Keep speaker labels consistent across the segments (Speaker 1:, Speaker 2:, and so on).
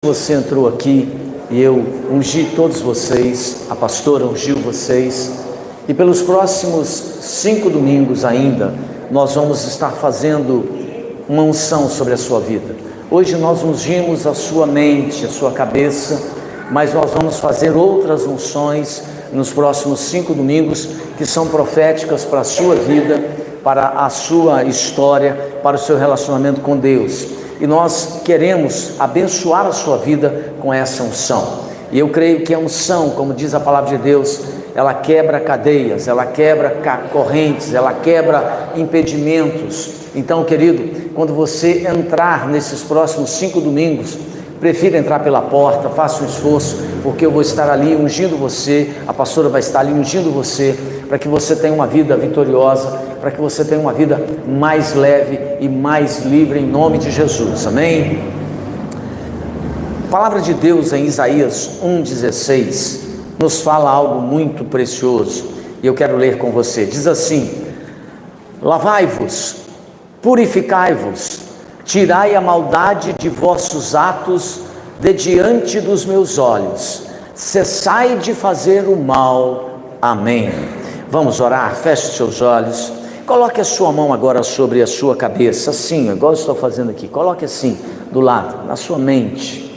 Speaker 1: Você entrou aqui e eu ungi todos vocês, a pastora ungiu vocês, e pelos próximos 5 domingos ainda, nós vamos estar fazendo uma unção sobre a sua vida. Hoje nós ungimos a sua mente, a sua cabeça, mas nós vamos fazer outras unções nos próximos 5 domingos, que são proféticas para a sua vida, para a sua história, para o seu relacionamento com Deus. E nós queremos abençoar a sua vida com essa unção. E eu creio que a unção, como diz a palavra de Deus, ela quebra cadeias, ela quebra correntes, ela quebra impedimentos. Então, querido, quando você entrar nesses próximos 5 domingos, prefira entrar pela porta, faça um esforço, porque eu vou estar ali ungindo você, a pastora vai estar ali ungindo você, para que você tenha uma vida vitoriosa, para que você tenha uma vida mais leve e mais livre, em nome de Jesus, amém? A palavra de Deus em Isaías 1,16 nos fala algo muito precioso, e eu quero ler com você. Diz assim: lavai-vos, purificai-vos, tirai a maldade de vossos atos de diante dos meus olhos, cessai de fazer o mal, amém. Vamos orar, feche os seus olhos, coloque a sua mão agora sobre a sua cabeça, assim, igual eu estou fazendo aqui, coloque assim, do lado, na sua mente.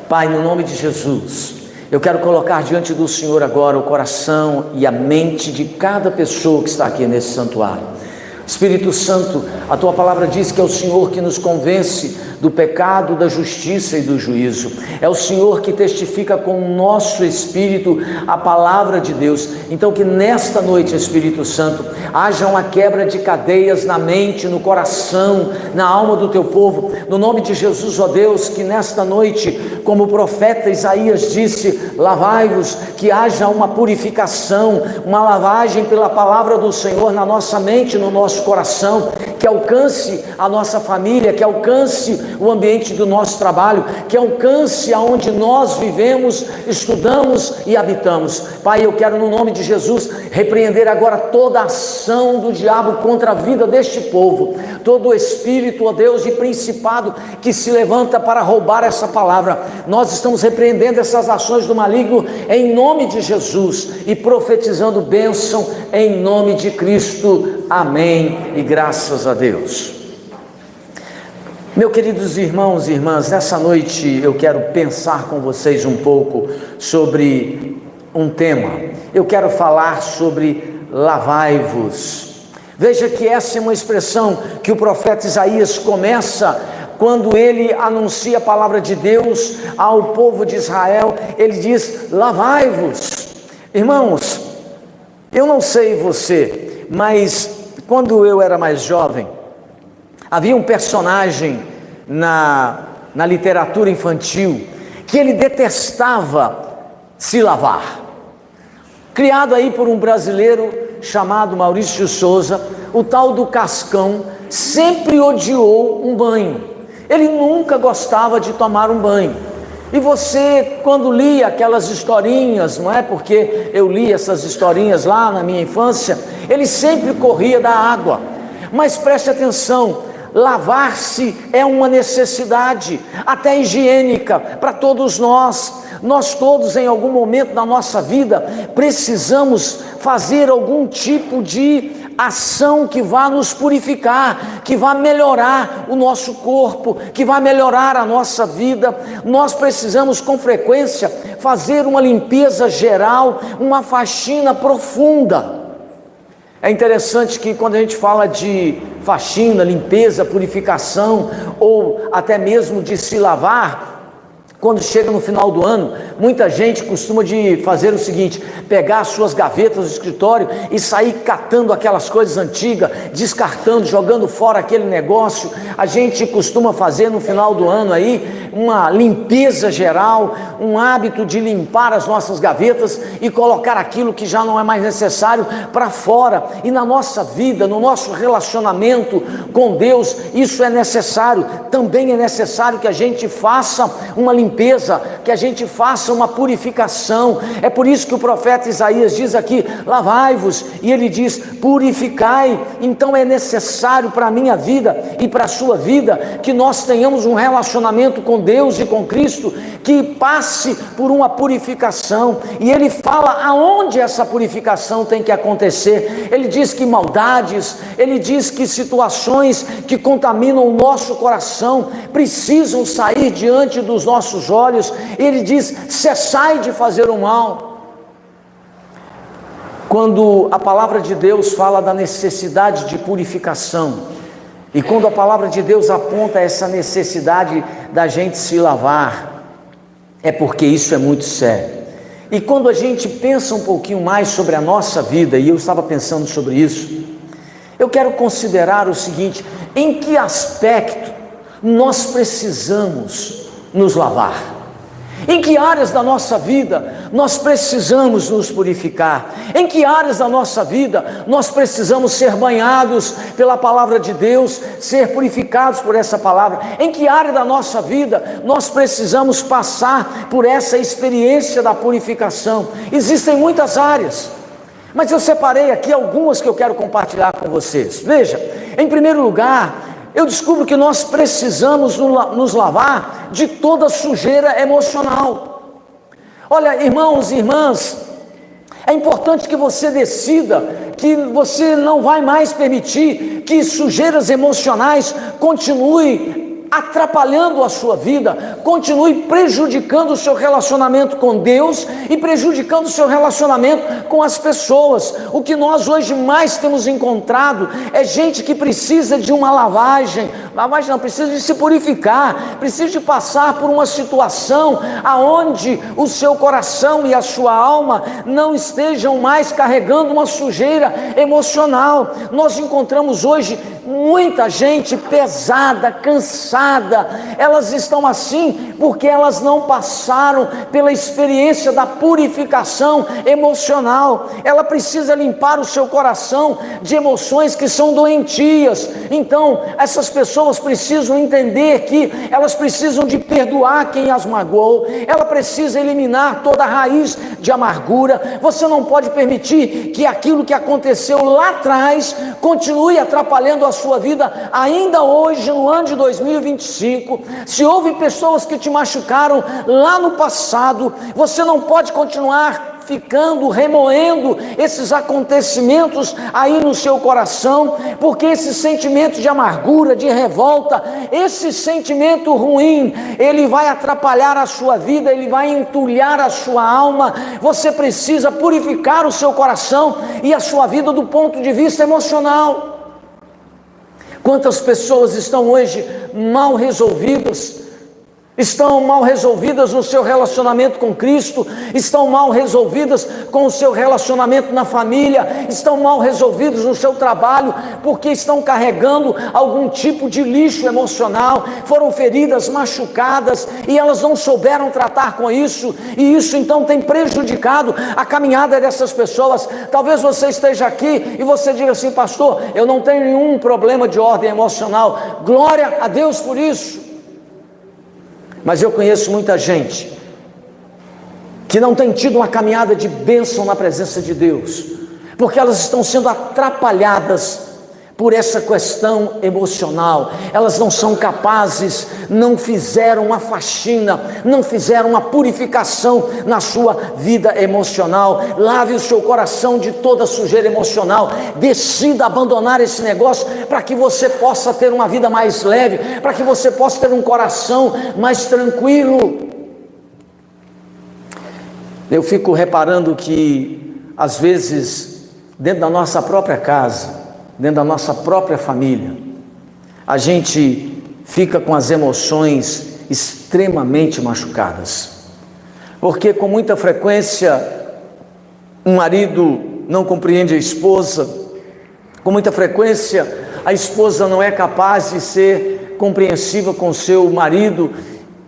Speaker 1: Pai, no nome de Jesus, eu quero colocar diante do Senhor agora o coração e a mente de cada pessoa que está aqui nesse santuário. Espírito Santo, a tua palavra diz que é o Senhor que nos convence do pecado, da justiça e do juízo. É o Senhor que testifica com o nosso espírito a palavra de Deus. Então que nesta noite, Espírito Santo, haja uma quebra de cadeias na mente, no coração, na alma do teu povo. No nome de Jesus, ó Deus, que nesta noite, como o profeta Isaías disse, lavai-vos, que haja uma purificação, uma lavagem pela palavra do Senhor na nossa mente, no nosso coração, que alcance a nossa família, que alcance o ambiente do nosso trabalho, que alcance aonde nós vivemos, estudamos e habitamos. Pai, eu quero no nome de Jesus repreender agora toda a ação do diabo contra a vida deste povo, todo o espírito, ó Deus, de principado que se levanta para roubar essa palavra. Nós estamos repreendendo essas ações do maligno em nome de Jesus e profetizando bênção em nome de Cristo, amém e graças a Deus. Meus queridos irmãos e irmãs, nessa noite eu quero pensar com vocês um pouco sobre um tema. Eu quero falar sobre lavai-vos. Veja que essa é uma expressão que o profeta Isaías começa quando ele anuncia a palavra de Deus ao povo de Israel. Ele diz: lavai-vos. Irmãos, eu não sei você, mas quando eu era mais jovem, havia um personagem na literatura infantil que ele detestava se lavar. Criado aí por um brasileiro chamado Maurício de Souza, o tal do Cascão sempre odiou um banho. Ele nunca gostava de tomar um banho. E você, quando lia aquelas historinhas, não é? Porque eu li essas historinhas lá na minha infância, ele sempre corria da água. Mas preste atenção, lavar-se é uma necessidade, até higiênica, para todos nós. Nós todos, em algum momento da nossa vida, precisamos fazer algum tipo de ação que vá nos purificar, que vá melhorar o nosso corpo, que vá melhorar a nossa vida. Nós precisamos com frequência fazer uma limpeza geral, uma faxina profunda. É interessante que quando a gente fala de faxina, limpeza, purificação, ou até mesmo de se lavar, quando chega no final do ano, muita gente costuma de fazer o seguinte: pegar as suas gavetas do escritório e sair catando aquelas coisas antigas, descartando, jogando fora aquele negócio. A gente costuma fazer no final do ano aí uma limpeza geral, um hábito de limpar as nossas gavetas e colocar aquilo que já não é mais necessário para fora. E na nossa vida, no nosso relacionamento com Deus, isso é necessário. Também é necessário que a gente faça uma limpeza limpeza, que a gente faça uma purificação. É por isso que o profeta Isaías diz aqui: lavai-vos, e ele diz: purificai. Então é necessário para a minha vida e para a sua vida que nós tenhamos um relacionamento com Deus e com Cristo que passe por uma purificação. E ele fala aonde essa purificação tem que acontecer. Ele diz que maldades, ele diz que situações que contaminam o nosso coração precisam sair diante dos nossos olhos. Ele diz: cessai de fazer o mal. Quando a palavra de Deus fala da necessidade de purificação, e quando a palavra de Deus aponta essa necessidade da gente se lavar, é porque isso é muito sério. E quando a gente pensa um pouquinho mais sobre a nossa vida, e eu estava pensando sobre isso, eu quero considerar o seguinte: em que aspecto nós precisamos nos lavar? Em que áreas da nossa vida nós precisamos nos purificar? Em que áreas da nossa vida nós precisamos ser banhados pela palavra de Deus, ser purificados por essa palavra? Em que área da nossa vida nós precisamos passar por essa experiência da purificação? Existem muitas áreas, mas eu separei aqui algumas que eu quero compartilhar com vocês. Veja, em primeiro lugar, eu descubro que nós precisamos nos lavar de toda sujeira emocional. Olha, irmãos e irmãs, é importante que você decida que você não vai mais permitir que sujeiras emocionais continuem atrapalhando a sua vida, continue prejudicando o seu relacionamento com Deus e prejudicando o seu relacionamento com as pessoas. O que nós hoje mais temos encontrado é gente que precisa de uma lavagem não, precisa de se purificar, precisa de passar por uma situação aonde o seu coração e a sua alma não estejam mais carregando uma sujeira emocional. Nós encontramos hoje muita gente pesada, cansada. Elas estão assim porque elas não passaram pela experiência da purificação emocional. Ela precisa limpar o seu coração de emoções que são doentias. Então, essas pessoas precisam entender que elas precisam de perdoar quem as magoou. Ela precisa eliminar toda a raiz de amargura. Você não pode permitir que aquilo que aconteceu lá atrás continue atrapalhando a sua vida ainda hoje, no ano de 2025. Se houve pessoas que te machucaram lá no passado, você não pode continuar ficando, remoendo esses acontecimentos aí no seu coração, porque esse sentimento de amargura, de revolta, esse sentimento ruim, ele vai atrapalhar a sua vida, ele vai entulhar a sua alma. Você precisa purificar o seu coração e a sua vida do ponto de vista emocional. Quantas pessoas estão hoje mal resolvidas? Estão mal resolvidas no seu relacionamento com Cristo, estão mal resolvidas com o seu relacionamento na família, estão mal resolvidos no seu trabalho, porque estão carregando algum tipo de lixo emocional, foram feridas, machucadas, e elas não souberam tratar com isso, e isso então tem prejudicado a caminhada dessas pessoas. Talvez você esteja aqui e você diga assim: pastor, eu não tenho nenhum problema de ordem emocional, glória a Deus por isso. Mas eu conheço muita gente que não tem tido uma caminhada de bênção na presença de Deus, porque elas estão sendo atrapalhadas por essa questão emocional. Elas não são capazes, não fizeram uma faxina, não fizeram uma purificação na sua vida emocional. Lave o seu coração de toda sujeira emocional, decida abandonar esse negócio para que você possa ter uma vida mais leve, para que você possa ter um coração mais tranquilo. Eu fico reparando que às vezes dentro da nossa própria casa, dentro da nossa própria família, a gente fica com as emoções extremamente machucadas, porque com muita frequência um marido não compreende a esposa, com muita frequência a esposa não é capaz de ser compreensiva com seu marido,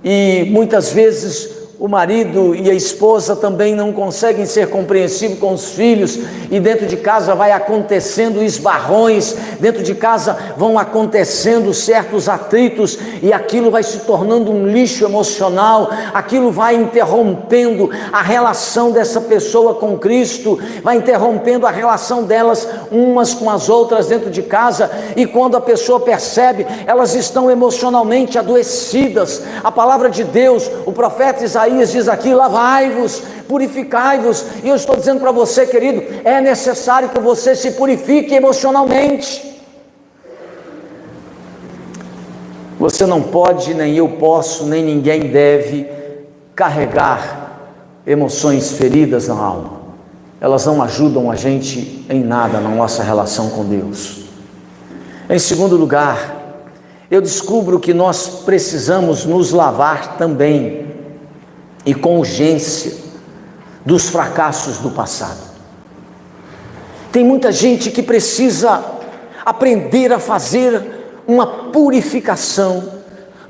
Speaker 1: e muitas vezes o marido e a esposa também não conseguem ser compreensivos com os filhos, e dentro de casa vai acontecendo esbarrões, dentro de casa vão acontecendo certos atritos, e aquilo vai se tornando um lixo emocional, aquilo vai interrompendo a relação dessa pessoa com Cristo, vai interrompendo a relação delas umas com as outras dentro de casa, e quando a pessoa percebe, elas estão emocionalmente adoecidas. A palavra de Deus, o profeta Isaías diz aqui: lavai-vos, purificai-vos. E eu estou dizendo para você, querido, é necessário que você se purifique emocionalmente. Você não pode, nem eu posso, nem ninguém deve carregar emoções feridas na alma. Elas não ajudam a gente em nada na nossa relação com Deus. Em segundo lugar, eu descubro que nós precisamos nos lavar também, e com urgência, dos fracassos do passado. Tem muita gente que precisa aprender a fazer uma purificação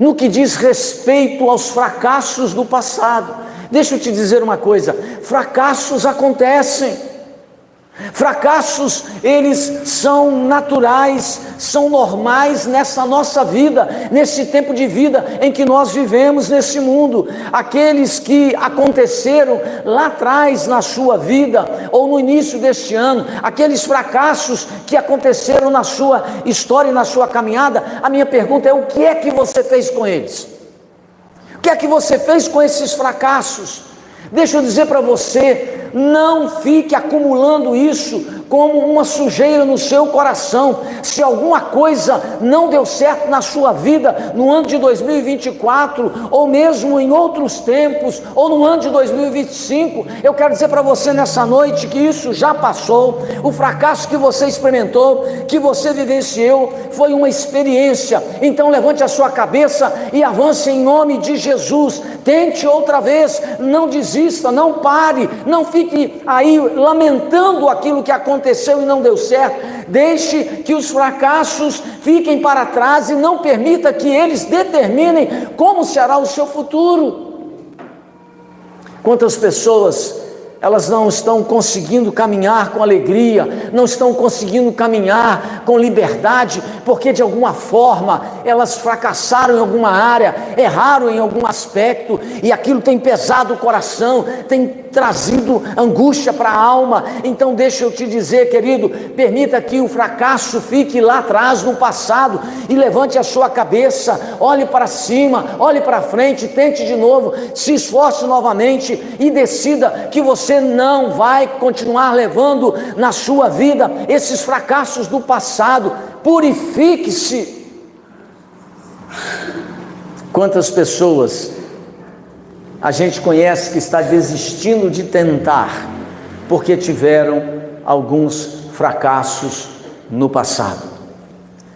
Speaker 1: no que diz respeito aos fracassos do passado. Deixa eu te dizer uma coisa: fracassos acontecem. Fracassos, eles são naturais, são normais nessa nossa vida, nesse tempo de vida em que nós vivemos nesse mundo. Aqueles que aconteceram lá atrás na sua vida, ou no início deste ano, aqueles fracassos que aconteceram na sua história e na sua caminhada, a minha pergunta é: o que é que você fez com eles? O que é que você fez com esses fracassos? Deixa eu dizer para você, não fique acumulando isso como uma sujeira no seu coração. Se alguma coisa não deu certo na sua vida no ano de 2024, ou mesmo em outros tempos, ou no ano de 2025, eu quero dizer para você nessa noite que isso já passou. O fracasso que você experimentou, que você vivenciou, foi uma experiência. Então levante a sua cabeça e avance em nome de Jesus. Tente outra vez, não desista, não pare, não fique aí lamentando aquilo que aconteceu e não deu certo. Deixe que os fracassos fiquem para trás e não permita que eles determinem como será o seu futuro. Quantas pessoas, elas não estão conseguindo caminhar com alegria, não estão conseguindo caminhar com liberdade, porque de alguma forma elas fracassaram em alguma área, erraram em algum aspecto, e aquilo tem pesado o coração, tem trazido angústia para a alma. Então deixa eu te dizer, querido, permita que o fracasso fique lá atrás no passado, e levante a sua cabeça, olhe para cima, olhe para frente, tente de novo, se esforce novamente e decida que você não vai continuar levando na sua vida esses fracassos do passado. Purifique-se. Quantas pessoas a gente conhece que está desistindo de tentar porque tiveram alguns fracassos no passado?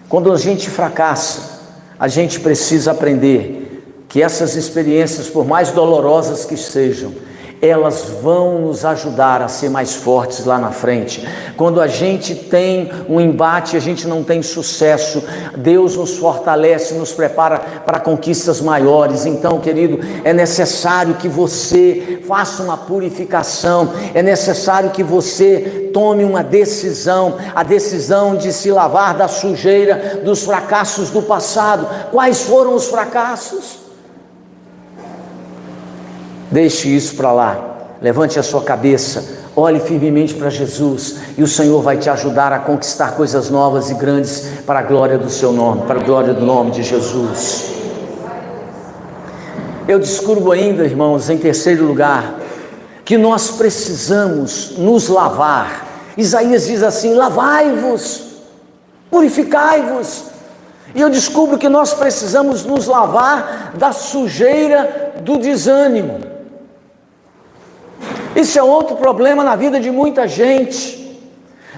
Speaker 1: Quando a gente fracassa, a gente precisa aprender que essas experiências, por mais dolorosas que sejam, elas vão nos ajudar a ser mais fortes lá na frente. Quando a gente tem um embate, a gente não tem sucesso, Deus nos fortalece, nos prepara para conquistas maiores. Então, querido, é necessário que você faça uma purificação, é necessário que você tome uma decisão, a decisão de se lavar da sujeira dos fracassos do passado. Quais foram os fracassos? Deixe isso para lá, levante a sua cabeça, olhe firmemente para Jesus, e o Senhor vai te ajudar a conquistar coisas novas e grandes para a glória do seu nome, para a glória do nome de Jesus. Eu descubro ainda, irmãos, em terceiro lugar, que nós precisamos nos lavar. Isaías diz assim: lavai-vos, purificai-vos. E eu descubro que nós precisamos nos lavar da sujeira do desânimo. Isso é outro problema na vida de muita gente.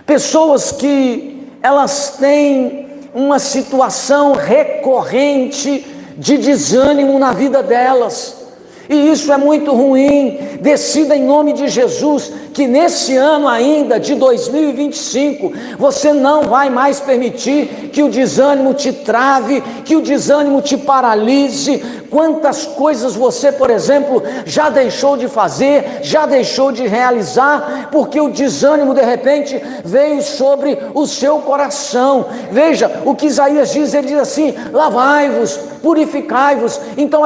Speaker 1: Pessoas que elas têm uma situação recorrente de desânimo na vida delas, e isso é muito ruim. Decida em nome de Jesus que nesse ano ainda de 2025, você não vai mais permitir que o desânimo te trave, que o desânimo te paralise. Quantas coisas você, por exemplo, já deixou de fazer, já deixou de realizar, porque o desânimo de repente veio sobre o seu coração. Veja o que Isaías diz, ele diz assim: lavai-vos, purificai-vos. Então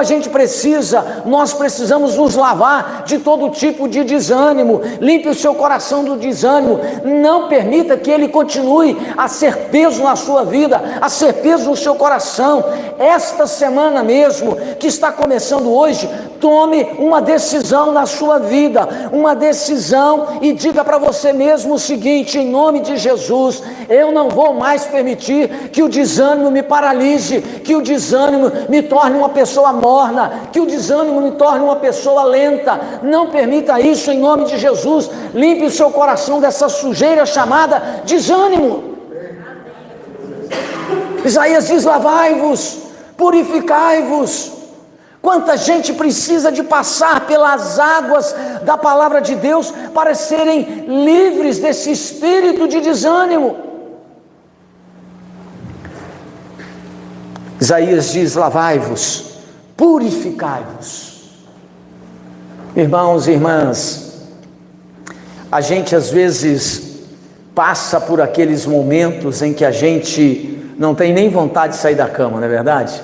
Speaker 1: nós precisamos nos lavar de todo tipo de desânimo. Limpe o seu coração do desânimo, não permita que ele continue a ser peso na sua vida, a ser peso no seu coração. Esta semana mesmo, que está começando hoje, tome uma decisão na sua vida, uma decisão, e diga para você mesmo o seguinte: em nome de Jesus, eu não vou mais permitir que o desânimo me paralise, que o desânimo me torne uma pessoa morna, que o desânimo me torne uma pessoa lenta. Não permita isso em nome de Jesus. Limpe o seu coração dessa sujeira chamada desânimo. Isaías diz: lavai-vos, purificai-vos. Quanta gente precisa de passar pelas águas da palavra de Deus para serem livres desse espírito de desânimo. Isaías diz: lavai-vos, purificai-vos. Irmãos e irmãs, a gente às vezes passa por aqueles momentos em que a gente não tem nem vontade de sair da cama, não é verdade?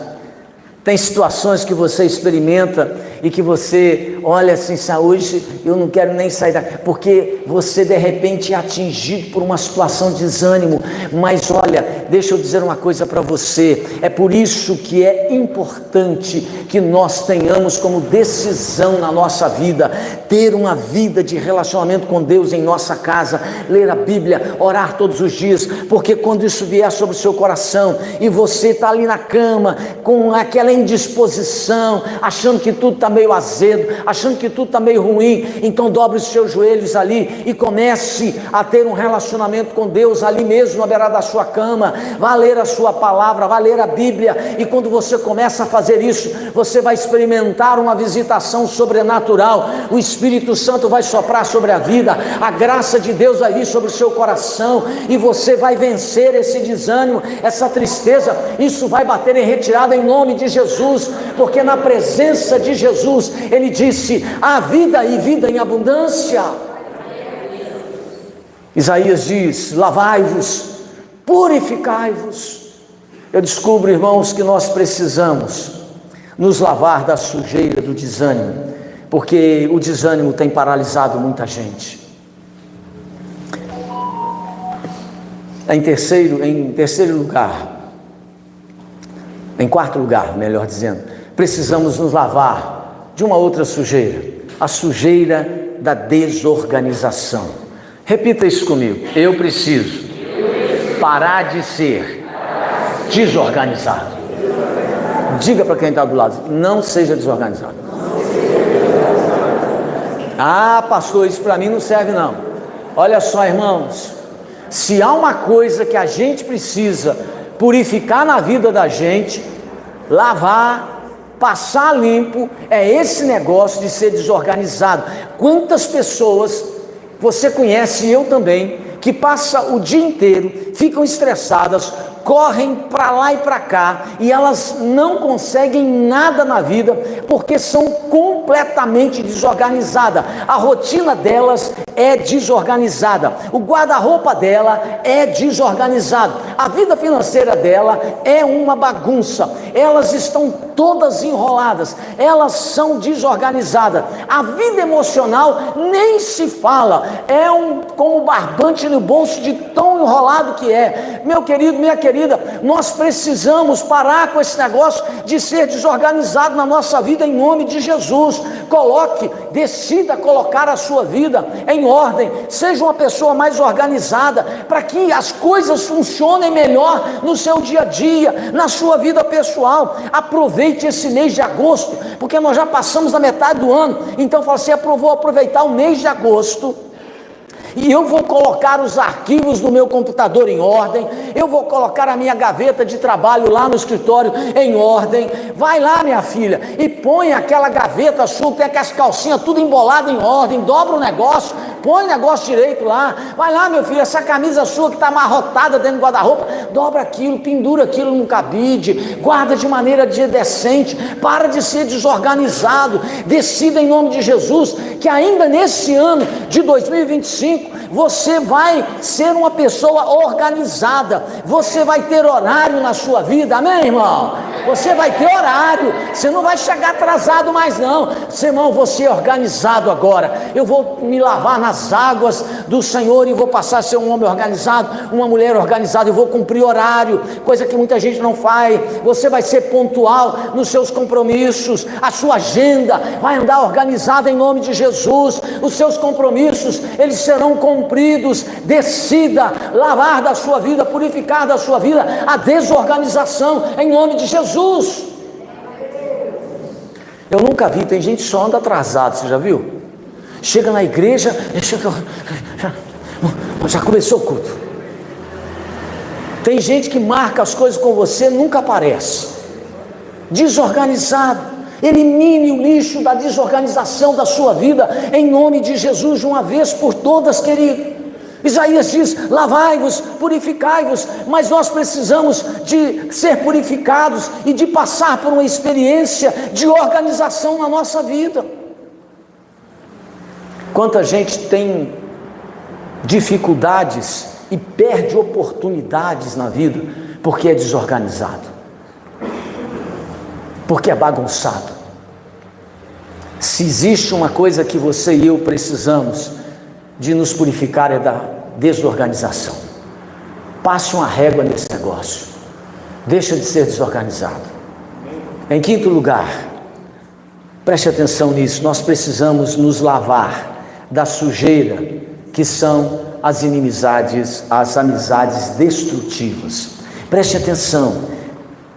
Speaker 1: Tem situações que você experimenta e que você olha assim: hoje eu não quero nem sair da cama, porque você de repente é atingido por uma situação de desânimo. Mas olha, deixa eu dizer uma coisa para você: é por isso que é importante que nós tenhamos como decisão na nossa vida ter uma vida de relacionamento com Deus em nossa casa, ler a Bíblia, orar todos os dias, porque quando isso vier sobre o seu coração e você está ali na cama com aquela indisposição, achando que tudo está meio azedo, achando que tudo está meio ruim, então dobre os seus joelhos ali e comece a ter um relacionamento com Deus ali mesmo na beirada da sua cama. Vá ler a sua palavra, vá ler a Bíblia, e quando você começa a fazer isso, você vai experimentar uma visitação sobrenatural. O Espírito Santo vai soprar sobre a vida, a graça de Deus vai vir sobre o seu coração, e você vai vencer esse desânimo, essa tristeza. Isso vai bater em retirada em nome de Jesus, porque na presença de Jesus, ele disse: há vida e vida em abundância. Isaías diz: lavai-vos, purificai-vos. Eu descubro, irmãos, que nós precisamos nos lavar da sujeira do desânimo, porque o desânimo tem paralisado muita gente. Em quarto lugar, melhor dizendo, precisamos nos lavar de uma outra sujeira, a sujeira da desorganização. Repita isso comigo: eu preciso parar de ser desorganizado. Diga para quem está do lado: não seja desorganizado. Ah, pastor, isso para mim não serve não. Olha só, irmãos, se há uma coisa que a gente precisa purificar na vida da gente, lavar, passar limpo, é esse negócio de ser desorganizado. Quantas pessoas você conhece, e eu também, que passa o dia inteiro, ficam estressadas, correm para lá e para cá, e elas não conseguem nada na vida, porque são completamente desorganizadas. A rotina delas é desorganizada, o guarda-roupa dela é desorganizado, a vida financeira dela é uma bagunça, elas estão todas enroladas, elas são desorganizadas. A vida emocional nem se fala, é como barbante no bolso de tão enrolado que é. Meu querido, minha querida, nós precisamos parar com esse negócio de ser desorganizado na nossa vida em nome de Jesus. Decida colocar a sua vida em ordem, seja uma pessoa mais organizada, para que as coisas funcionem melhor no seu dia a dia, na sua vida pessoal. Aproveite esse mês de agosto, porque nós já passamos da metade do ano, então fala assim: eu vou aproveitar o mês de agosto, e eu vou colocar os arquivos do meu computador em ordem, eu vou colocar a minha gaveta de trabalho lá no escritório em ordem. Vai lá, minha filha, e põe aquela gaveta sua, tem aquelas calcinhas tudo embolado em ordem, dobra o negócio, põe o negócio direito lá, vai lá, meu filho, essa camisa sua que está amarrotada dentro do guarda-roupa, dobra aquilo, pendura aquilo num cabide, guarda de maneira decente, para de ser desorganizado, decida em nome de Jesus, que ainda nesse ano de 2025, você vai ser uma pessoa organizada, você vai ter horário na sua vida, amém, irmão? Você vai ter horário, você não vai chegar atrasado mais não, irmão, você é organizado agora, eu vou me lavar nas águas do Senhor e vou passar a ser um homem organizado, uma mulher organizada, eu vou cumprir horário, coisa que muita gente não faz, você vai ser pontual nos seus compromissos, a sua agenda vai andar organizada em nome de Jesus, os seus compromissos, eles serão cumpridos, decida lavar da sua vida, purificar da sua vida a desorganização em nome de Jesus. Eu nunca vi, tem gente que só anda atrasado, você já viu? Chega na igreja, já começou o culto. Tem gente que marca as coisas com você, nunca aparece. Desorganizado. Elimine o lixo da desorganização da sua vida, em nome de Jesus, de uma vez por todas, querido. Isaías diz, lavai-vos, purificai-vos, mas nós precisamos de ser purificados e de passar por uma experiência de organização na nossa vida. Quanta gente tem dificuldades e perde oportunidades na vida, porque é desorganizado, porque é bagunçado. Se existe uma coisa que você e eu precisamos de nos purificar, é da desorganização. Passe uma régua nesse negócio, deixa de ser desorganizado. Em quinto lugar, preste atenção nisso, nós precisamos nos lavar da sujeira que são as inimizades, as amizades destrutivas. Preste atenção,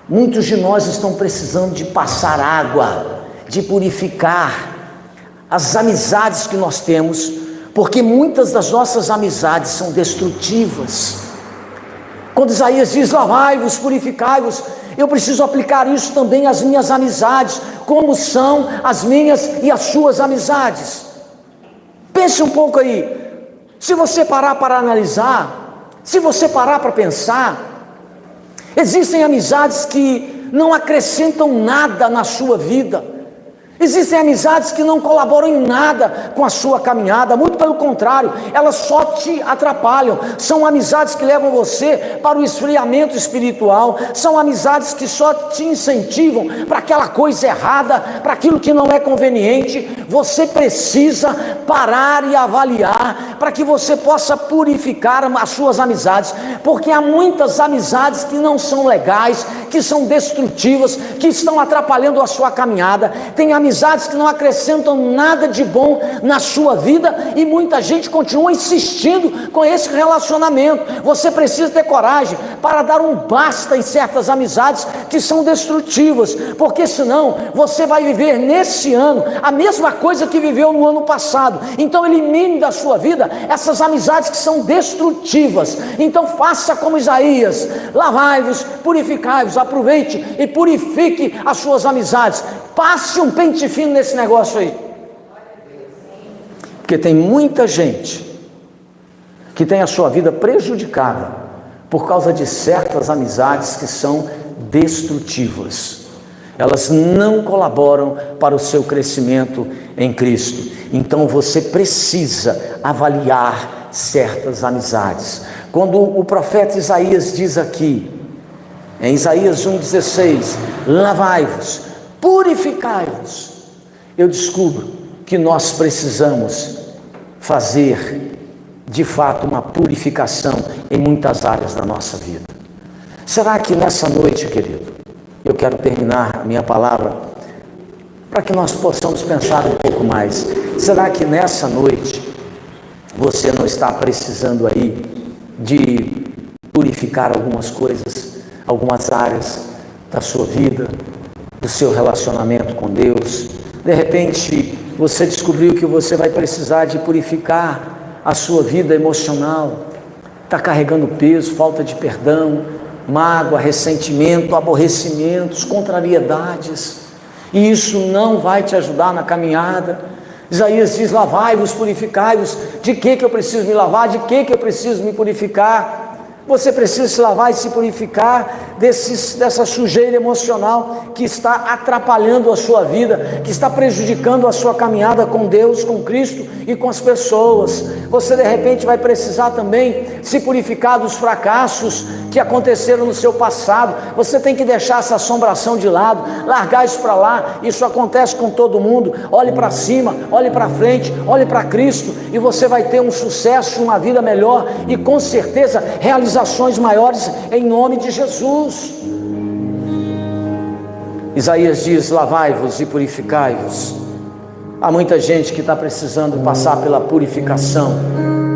Speaker 1: muitos de nós estão precisando de passar água, de purificar as amizades que nós temos, porque muitas das nossas amizades são destrutivas. Quando Isaías diz, lavai-vos, purificai-vos, eu preciso aplicar isso também às minhas amizades, como são as minhas e as suas amizades. Pense um pouco aí, se você parar para analisar, se você parar para pensar, existem amizades que não acrescentam nada na sua vida, existem amizades que não colaboram em nada com a sua caminhada, muito pelo contrário, elas só te atrapalham. São amizades que levam você para o esfriamento espiritual, são amizades que só te incentivam para aquela coisa errada, para aquilo que não é conveniente. Você precisa parar e avaliar para que você possa purificar as suas amizades, porque há muitas amizades que não são legais, que são destrutivas, que estão atrapalhando a sua caminhada. Tem amizades que não acrescentam nada de bom na sua vida e muita gente continua insistindo com esse relacionamento. Você precisa ter coragem para dar um basta em certas amizades que são destrutivas, porque senão você vai viver nesse ano a mesma coisa que viveu no ano passado. Então elimine da sua vida essas amizades que são destrutivas. Então faça como Isaías, lavai-vos, purificai-vos, aproveite e purifique as suas amizades. Passe um pente fino nesse negócio aí, porque tem muita gente que tem a sua vida prejudicada por causa de certas amizades que são destrutivas. Elas não colaboram para o seu crescimento em Cristo. Então você precisa avaliar certas amizades. Quando o profeta Isaías diz aqui, em Isaías 1,16, lavai-vos, purificai-vos, eu descubro que nós precisamos fazer de fato uma purificação em muitas áreas da nossa vida. Será que nessa noite, querido, eu quero terminar a minha palavra para que nós possamos pensar um pouco mais. Será que nessa noite você não está precisando aí de purificar algumas coisas, algumas áreas da sua vida, do seu relacionamento com Deus? De repente você descobriu que você vai precisar de purificar a sua vida emocional, está carregando peso, falta de perdão, mágoa, ressentimento, aborrecimentos, contrariedades, e isso não vai te ajudar na caminhada. Isaías diz: lavai-vos, purificai-vos. De que eu preciso me lavar? De que eu preciso me purificar? Você precisa se lavar e se purificar dessa sujeira emocional que está atrapalhando a sua vida, que está prejudicando a sua caminhada com Deus, com Cristo e com as pessoas. Você de repente vai precisar também se purificar dos fracassos que aconteceram no seu passado. Você tem que deixar essa assombração de lado, largar isso para lá. Isso acontece com todo mundo. Olhe para cima, olhe para frente, olhe para Cristo, e você vai ter um sucesso, uma vida melhor e com certeza realizações maiores em nome de Jesus. Isaías diz: lavai-vos e purificai-vos. Há muita gente que está precisando passar pela purificação,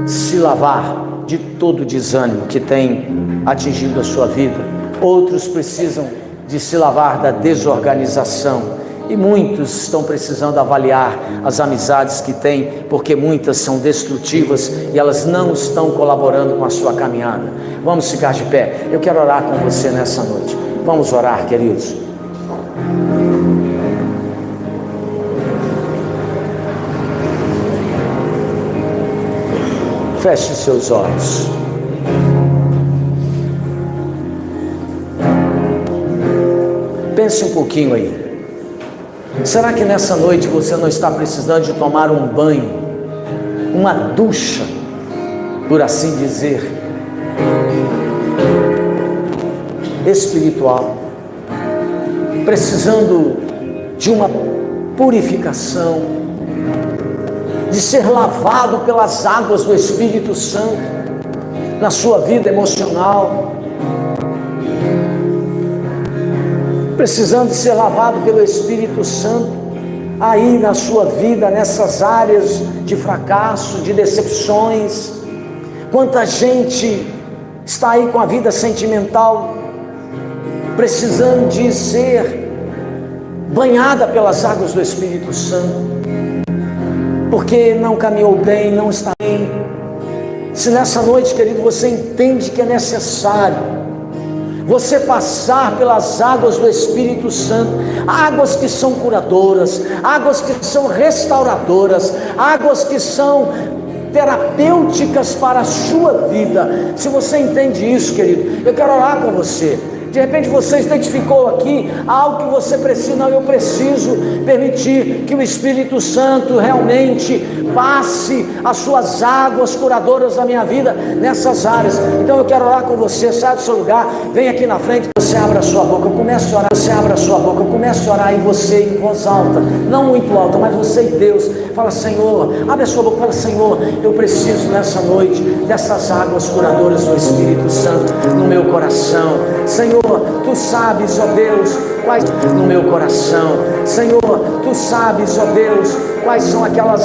Speaker 1: se lavar de todo o desânimo que tem atingido a sua vida. Outros precisam de se lavar da desorganização, e muitos estão precisando avaliar as amizades que têm, porque muitas são destrutivas e elas não estão colaborando com a sua caminhada. Vamos ficar de pé. Eu quero orar com você nessa noite. Vamos orar, queridos. Feche seus olhos. Pense um pouquinho aí. Será que nessa noite você não está precisando de tomar um banho, uma ducha, por assim dizer, espiritual, precisando de uma purificação, de ser lavado pelas águas do Espírito Santo na sua vida emocional, precisando de ser lavado pelo Espírito Santo aí na sua vida, nessas áreas de fracasso, de decepções. Quanta gente está aí com a vida sentimental precisando de ser banhada pelas águas do Espírito Santo, porque não caminhou bem, não está bem. Se nessa noite, querido, você entende que é necessário você passar pelas águas do Espírito Santo, águas que são curadoras, águas que são restauradoras, águas que são terapêuticas para a sua vida. Se você entende isso, querido, eu quero orar com você. De repente você identificou aqui algo que você precisa. Não, eu preciso permitir que o Espírito Santo realmente passe as suas águas curadoras na minha vida, nessas áreas. Então eu quero orar com você. Sai do seu lugar, vem aqui na frente. Você abre a sua boca, eu começo a orar. Você abre a sua boca, eu começo a orar. E você em voz alta, não muito alta, mas você e Deus, fala: Senhor, abre a sua boca, fala: Senhor, eu preciso nessa noite dessas águas curadoras do Espírito Santo no meu coração. Senhor, Tu sabes, ó Deus, quais no meu coração. Senhor, Tu sabes, ó Deus, quais são aquelas